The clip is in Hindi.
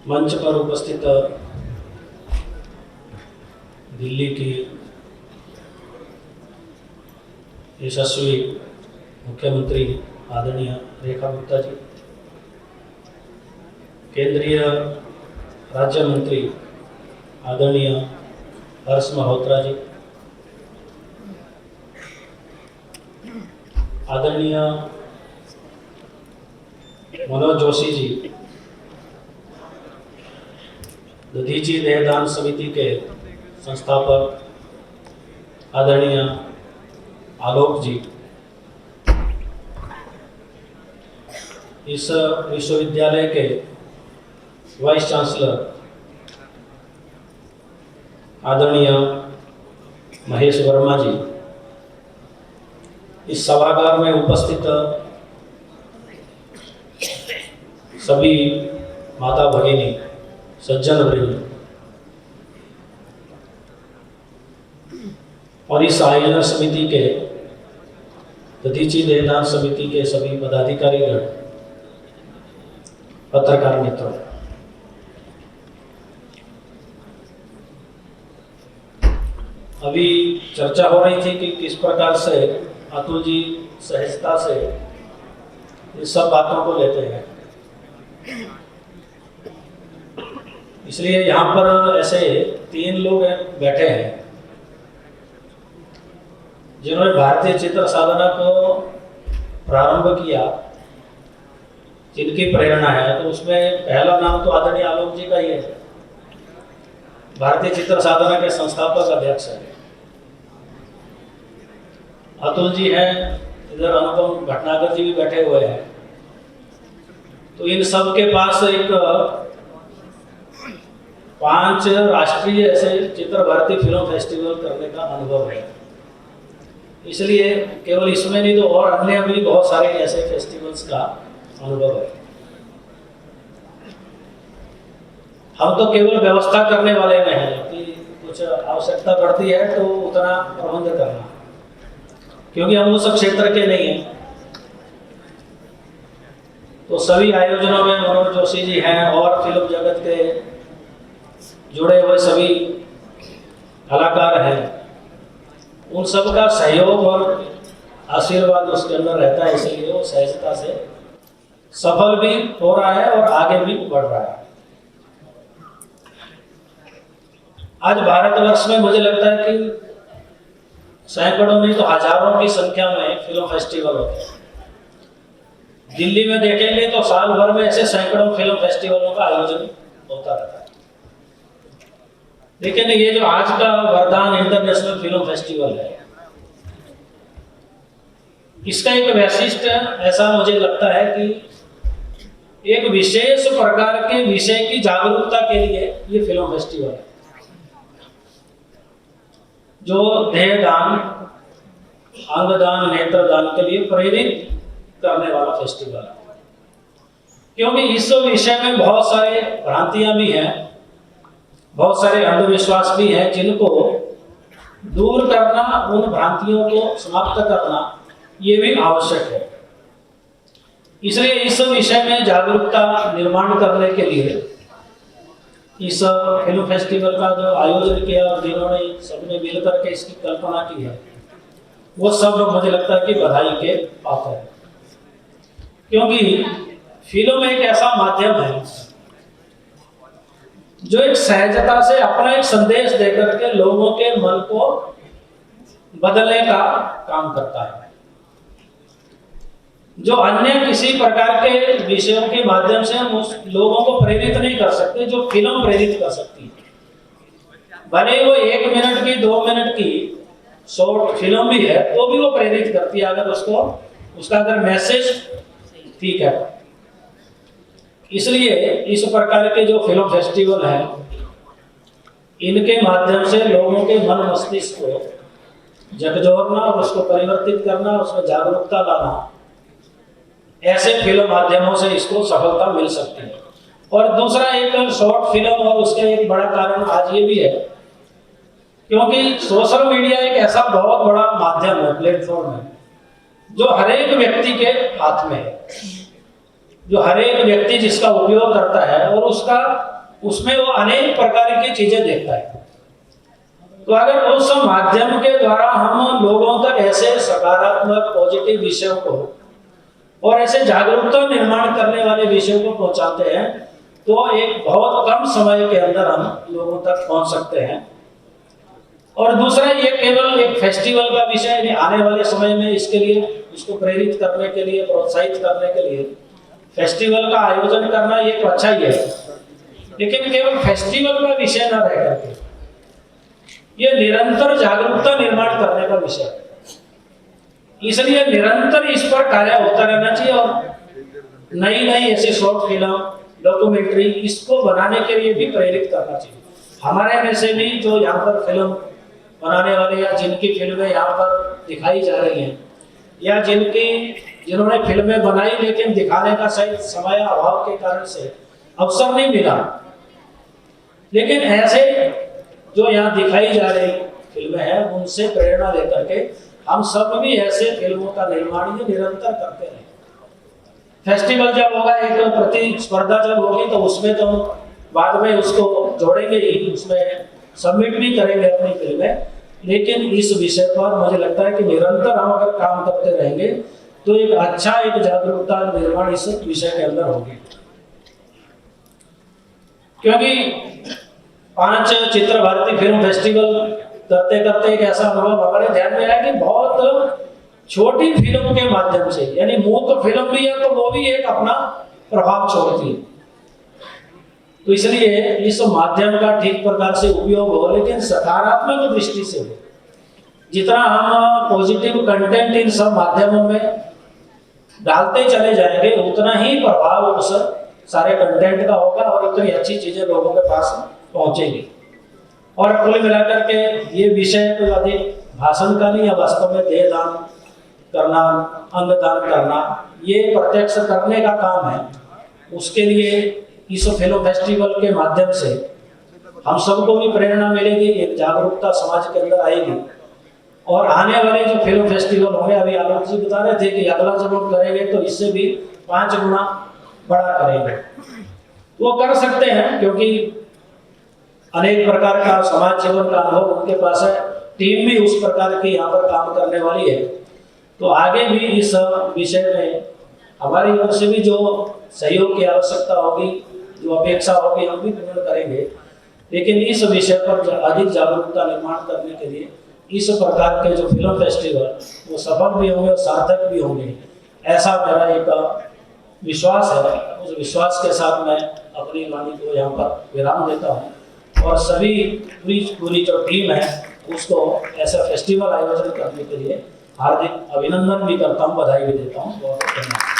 मंच पर उपस्थित दिल्ली की यशस्वी मुख्यमंत्री आदरणीय रेखा गुप्ता जी, केंद्रीय राज्य मंत्री आदरणीय हर्ष मल्होत्रा जी, आदरणीय मनोज जोशी जी, दधीची देहदान समिति के संस्थापक आदरणीय आलोक जी, इस विश्वविद्यालय के वाइस चांसलर आदरणीय महेश वर्मा जी, इस सभागार में उपस्थित सभी माता भगिनी, सज्जन वृंद और इस आयोजन समिति के दधीची देहदान समिति के सभी पदाधिकारीगण, पत्रकार मित्रों, अभी चर्चा हो रही थी कि किस प्रकार से अतुल जी सहजता से इस सब बातों को लेते हैं। इसलिए यहाँ पर ऐसे 3 लोग बैठे हैं जिन्होंने भारतीय चित्र साधना को प्रारंभ किया, जिनकी प्रेरणा है, तो उसमें पहला नाम तो आदरणीय आलोक जी का ही है। भारतीय चित्र साधना के संस्थापक अध्यक्ष है। अतुल जी हैं, इधर अनुपम भटनागर जी भी बैठे हुए हैं। तो इन सब के पास एक 5 राष्ट्रीय ऐसे चित्र भारती फिल्म फेस्टिवल करने का अनुभव है। इसलिए केवल इसमें नहीं तो और अन्य भी बहुत सारे ऐसे फेस्टिवल्स का अनुभव है। हम तो केवल व्यवस्था करने वाले में हैं कि कुछ आवश्यकता पड़ती है तो उतना प्रबंध करना, क्योंकि हम उस क्षेत्र के नहीं हैं। तो सभी आयोजनों में मनोज जोशी जी हैं और फिल्म जगत के जुड़े हुए सभी कलाकार हैं, उन सब का सहयोग और आशीर्वाद उसके अंदर रहता है। इसलिए वो सहजता से सफल भी हो रहा है और आगे भी बढ़ रहा है। आज भारतवर्ष में मुझे लगता है कि सैकड़ों नहीं तो हजारों की संख्या में फिल्म फेस्टिवल होते हैं। दिल्ली में देखेंगे तो साल भर में ऐसे सैकड़ों फिल्म फेस्टिवलों का आयोजन होता रहता है। लेकिन ये जो आज का वरदान इंटरनेशनल फिल्म फेस्टिवल है, इसका एक वैशिष्ट ऐसा मुझे लगता है कि एक विशेष प्रकार के विषय की जागरूकता के लिए ये फिल्म फेस्टिवल है, जो देहदान, अंगदान, नेत्रदान के लिए प्रेरित करने वाला फेस्टिवल है। क्योंकि इस विषय में बहुत सारे भ्रांतियां भी हैं, बहुत सारे अंधविश्वास भी हैं, जिनको दूर करना, उन भ्रांतियों को समाप्त करना ये भी आवश्यक है। इसलिए इस विषय में जागरूकता निर्माण करने के लिए इस फिल्म फेस्टिवल का जो आयोजन किया और जिन्होंने सबने मिलकर के इसकी कल्पना की है, वो सब लोग मुझे लगता है कि बधाई के पात्र हैं। क्योंकि फिल्म एक ऐसा माध्यम है जो एक सहजता से अपना एक संदेश देकर के लोगों के मन को बदलने का काम करता है, जो अन्य किसी प्रकार के विषयों के माध्यम से हम उस लोगों को प्रेरित नहीं कर सकते, जो फिल्म प्रेरित कर सकती है। भले वो 1 मिनट की, 2 मिनट की शॉर्ट फिल्म भी है तो भी वो प्रेरित करती है, अगर उसका अगर मैसेज ठीक है। इसलिए इस प्रकार के जो फिल्म फेस्टिवल है, इनके माध्यम से लोगों के मन मस्तिष्क को झकझोरना और उसको परिवर्तित करना, उसमें जागरूकता लाना, ऐसे फिल्म माध्यमों से इसको सफलता मिल सकती है। और दूसरा एक शॉर्ट फिल्म, और उसका एक बड़ा कारण आज ये भी है क्योंकि सोशल मीडिया एक ऐसा बहुत बड़ा माध्यम है, प्लेटफॉर्म है, जो हर एक व्यक्ति के हाथ में है। जो हर एक व्यक्ति जिसका उपयोग करता है और उसमें वो अनेक प्रकार की चीजें देखता है। तो अगर उस माध्यम के द्वारा हम लोगों तक ऐसे सकारात्मक पॉजिटिव विषयों को और ऐसे जागरूकता निर्माण करने वाले विषयों को पहुंचाते हैं तो एक बहुत कम समय के अंदर हम लोगों तक पहुंच सकते हैं। और दूसरा, ये केवल एक फेस्टिवल का विषय नहीं, आने वाले समय में इसके लिए उसको प्रेरित करने के लिए, प्रोत्साहित करने के लिए फेस्टिवल का आयोजन करना ये तो अच्छा ही है, लेकिन केवल फेस्टिवल का विषय न रह करके ये निरंतर जागरूकता निर्माण करने का विषय है। इसलिए निरंतर इस पर कार्य होता रहना चाहिए और नई नई ऐसे शॉर्ट फिल्म, डॉक्यूमेंट्री इसको बनाने के लिए भी प्रेरित करना चाहिए। हमारे में से भी जो यहाँ पर फिल्म बनाने वाले या जिनकी फिल्में यहाँ पर दिखाई जा रही हैं या जिन्होंने फिल्में बनाई लेकिन दिखाने का सही समय अभाव के कारण से अवसर नहीं मिला, लेकिन ऐसे जो यहाँ दिखाई जा रही फिल्में हैं उनसे प्रेरणा लेकर के हम सब भी ऐसे फिल्मों का निर्माण निरंतर करते रहे। फेस्टिवल जब होगा, एक प्रतिस्पर्धा जब होगी तो उसमें तो बाद में उसको जोड़ेंगे ही, उसमें सबमिट भी करेंगे अपनी फिल्में, लेकिन इस विषय पर मुझे लगता है कि निरंतर हम अगर काम करते रहेंगे तो एक अच्छा एक जागरूकता निर्माण इस विषय के अंदर होगी। क्योंकि 5 चित्र भारती फिल्म फेस्टिवल करते करते एक ऐसा अनुभव हमारे ध्यान में आया कि बहुत छोटी फिल्म के माध्यम से, यानी मूक फिल्म भी है तो वो भी एक अपना प्रभाव छोड़ती है। तो इसलिए इस माध्यम का ठीक प्रकार से उपयोग हो, लेकिन सकारात्मक दृष्टि से हो। जितना हम पॉजिटिव कंटेंट इन सब माध्यमों में डालते चले जाएंगे उतना ही प्रभाव उस सारे कंटेंट का होगा और उतनी अच्छी चीजें लोगों के पास पहुंचेगी। और कुल मिलाकर के ये विषय तो अधिक भाषण का नहीं है, वास्तव में देह दान करना, अंग दान करना, ये प्रत्यक्ष करने का काम है। उसके लिए इस फिल्म फेस्टिवल के माध्यम से हम सबको भी प्रेरणा मिलेगी, एक जागरूकता समाज के अंदर आएगी। और आने वाले जो फिल्म फेस्टिवल होंगे, अभी आलोक जी बता रहे थे कि अगला जब हम करेंगे तो इससे भी 5 गुना बड़ा करेंगे। वो कर सकते हैं क्योंकि अनेक प्रकार का समाज जीवन का अनुभव उनके पास है, टीम भी उस प्रकार की यहाँ पर काम करने वाली है। तो आगे भी इस विषय में हमारी ओर से भी जो सहयोग की आवश्यकता होगी, जो अपेक्षा होगी, हम भी पूर्ण करेंगे। लेकिन इस विषय पर अधिक जागरूकता निर्माण करने के लिए इस प्रकार के जो फिल्म फेस्टिवल वो सफल भी होंगे और सार्थक भी होंगे, ऐसा मेरा एक विश्वास है। उस विश्वास के साथ मैं अपनी वाणी को यहाँ पर विराम देता हूँ और सभी पूरी जो टीम है उसको ऐसा फेस्टिवल आयोजन करने के लिए हार्दिक अभिनंदन भी करता हूँ, बधाई भी देता हूँ। बहुत धन्यवाद।